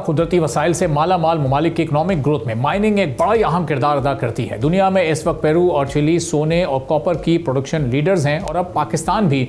कुदरती वसाइल से माला माल ममालिक की इकोनॉमिक ग्रोथ में माइनिंग एक बड़ा अहम किरदार अदा करती है। दुनिया में इस वक्त पेरू और चिली सोने और कॉपर की प्रोडक्शन लीडर्स हैं और अब पाकिस्तान भी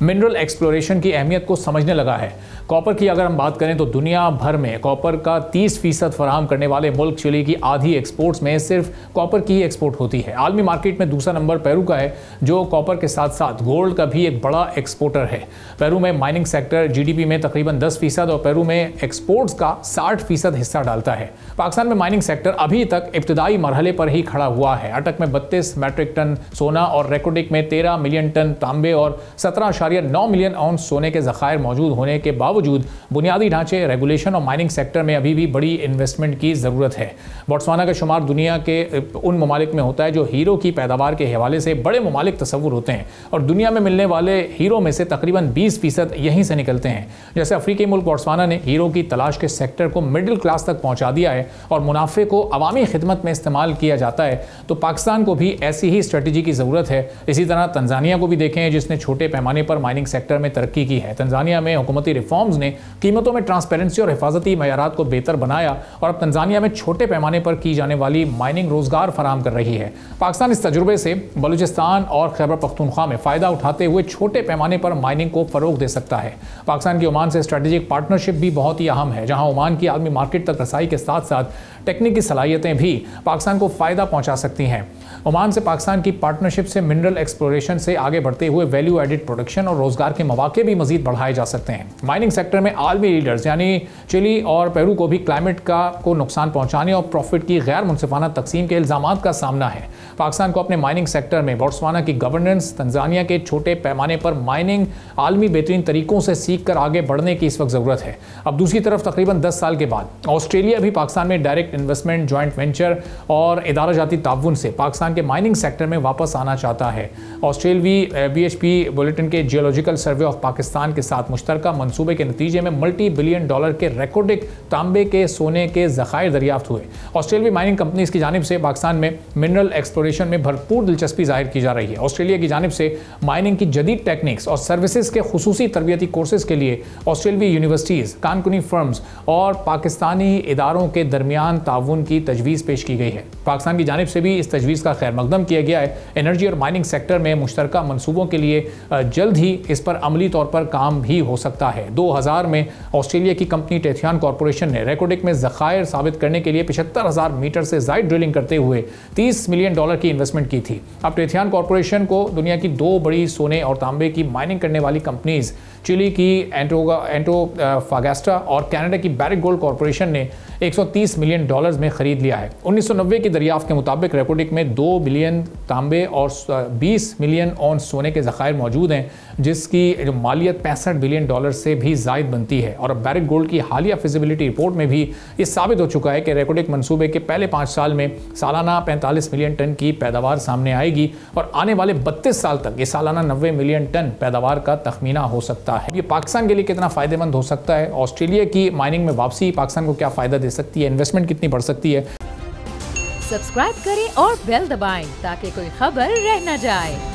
मिनरल एक्सप्लोरेशन की अहमियत को समझने लगा है। कॉपर की अगर हम बात करें तो दुनिया भर में कॉपर का 30% फराहम करने वाले मुल्क चिली की आधी एक्सपोर्ट्स में सिर्फ कॉपर की ही एक्सपोर्ट होती है। आलमी मार्केट में दूसरा नंबर पेरू का है, जो कॉपर के साथ साथ गोल्ड का भी एक बड़ा एक्सपोर्टर है। पेरू में माइनिंग सेक्टर जीडीपी में तकरीबन 10% और पेरू में एक्सपोर्ट्स का 60% हिस्सा डालता है। पाकिस्तान में माइनिंग सेक्टर अभी तक इब्तदाई मरहले पर ही खड़ा हुआ है। अटक में 32 मैट्रिक टन सोना और रेकोडिक में 13 मिलियन टन तांबे और 17.9 मिलियन औंस सोने के ज़खायर मौजूद होने के बावजूद बुनियादी ढांचे, रेगुलेशन और माइनिंग सेक्टर में अभी भी बड़ी इन्वेस्टमेंट की ज़रूरत है। बोट्सवाना का शुमार दुनिया के उन ममालिक में होता है जो हीरो की पैदावार के हवाले से बड़े ममालिक तस्वुर होते हैं और दुनिया में मिलने वाले हीरो में से तकरीबन 20% यहीं से निकलते हैं। जैसे अफ्रीकी मुल्क बोट्सवाना ने हीरो की तलाश के सेक्टर को मिडिल क्लास तक पहुंचा दिया है और मुनाफे को अवामी खिदमत में इस्तेमाल किया जाता है, तो पाकिस्तान को भी ऐसी ही स्ट्रेटजी की ज़रूरत है। इसी तरह तंजानिया को भी देखें, जिसने छोटे पैमाने पर माइनिंग सेक्टर में तरक्की की है। तंजानिया में हुकूमती रिफॉर्म्स ने कीमतों में ट्रांसपेरेंसी और हिफाजती मयारात को बेहतर बनाया और अब तंजानिया में छोटे पैमाने पर की जाने वाली माइनिंग रोजगार फराहम कर रही है। पाकिस्तान इस तजुर्बे से बलूचिस्तान और खैबर पख्तूनख्वा में फ़ायदा उठाते हुए छोटे पैमाने पर माइनिंग को फ़रोग दे सकता है। पाकिस्तान की ओमान से स्ट्रेटेजिक पार्टनरशिप भी बहुत ही अहम है, जहां ओमान की आलमी मार्केट तक रसाई के साथ साथ टेक्निकी सलाहियतें भी पाकिस्तान को फ़ायदा पहुंचा सकती हैं। ओमान से पाकिस्तान की पार्टनरशिप से मिनरल एक्सप्लोरेशन से आगे बढ़ते हुए वैल्यू एडिड प्रोडक्शन और रोजगार के मौके भी मजीद बढ़ाए जा सकते हैं। माइनिंग सेक्टर में आलमी लीडर्स यानी चिली और पेरू को भी क्लाइमेट को नुकसान पहुंचाने और प्रॉफिट की गैर मुनसिफाना तकसीम के इल्जामात का सामना है। पाकिस्तान को अपने माइनिंग सेक्टर में बोट्सवाना की गवर्नेंस, तंजानिया के छोटे पैमाने पर माइनिंग, आलमी बेहतरीन तरीकों से सीख कर आगे बढ़ने की इस वक्त ज़रूरत है। अब दूसरी तरफ तकरीबन 10 साल के बाद ऑस्ट्रेलिया भी पाकिस्तान में डायरेक्ट इन्वेस्टमेंट, जॉइंट वेंचर और इदारा जाती ताउन से पाकिस्तान के माइनिंग सेक्टर में वापस आना चाहता है। ऑस्ट्रेलवी BHP बुलेटिन के जियोलॉजिकल सर्वे ऑफ पाकिस्तान के साथ मुश्तरका मंसूबे के नतीजे में मल्टी बिलियन डॉलर के रेकॉर्डिक तांबे के सोने के ज़खायर दरियाफ्त हुए। ऑस्ट्रेलवी माइनिंग कंपनीज की जानिब से पाकिस्तान में मिनरल एक्सप्लोरेशन में भरपूर दिलचस्पी जाहिर की जा रही है। ऑस्ट्रेलिया की जानिब से माइनिंग की जदीद टेक्निक्स और सर्विसेज के खुसूसी तरबियती कोर्सेज के लिए ऑस्ट्रेलवी यूनिवर्सिटीज़, कानकुनी फर्म्स और पाकिस्तानी इदारों के दरमियान ताउन की तजवीज़ पेश की गई है। पाकिस्तान की जानिब से भी इस तजवीज़ का खैर मकदम किया गया है। एनर्जी और माइनिंग सेक्टर में मुश्तरका मनसूबों के लिए जल्द ही इस पर अमली तौर पर काम भी हो सकता है। 2000 में ऑस्ट्रेलिया की कंपनी टेथियान कॉरपोरेशन ने रेकोडिक में ज़खायर साबित करने के लिए 75,000 मीटर से ज़ायद ड्रिलिंग करते हुए $30 मिलियन की इन्वेस्टमेंट की थी। अब टेथियान कॉरपोरेशन को दुनिया की 2 बड़ी सोने और तांबे की माइनिंग करने वाली कंपनीज चिली की एंटोफागास्टा और कनाडा की बैरिक गोल्ड कॉरपोरेशन ने $130 मिलियन में खरीद लिया है। 1990 की दरियाफ्त के मुताबिक रेकोडिक में 2 बिलियन तांबे और 20 मिलियन औंस सोने के ज़खायर मौजूद हैं, जिसकी जो मालियत $65 बिलियन से भी ज़ायद बनती है। और अब बैरिक गोल्ड की हालिया फिजिबिलिटी रिपोर्ट में भी ये साबित हो चुका है कि रेकोडिक मनसूबे के पहले 5 साल में सालाना 45 मिलियन टन की पैदावार सामने आएगी और आने वाले 32 साल तक ये सालाना 90 मिलियन टन पैदावार का तखमीना हो सकता है। ये पाकिस्तान के लिए कितना फ़ायदेमंद हो सकता है? ऑस्ट्रेलिया की माइनिंग में वापसी पाकिस्तान को क्या फ़ायदा दे सकती है? इन्वेस्टमेंट कितनी बढ़ सकती है? सब्सक्राइब करें और बेल दबाएं ताकि कोई खबर रह न जाए।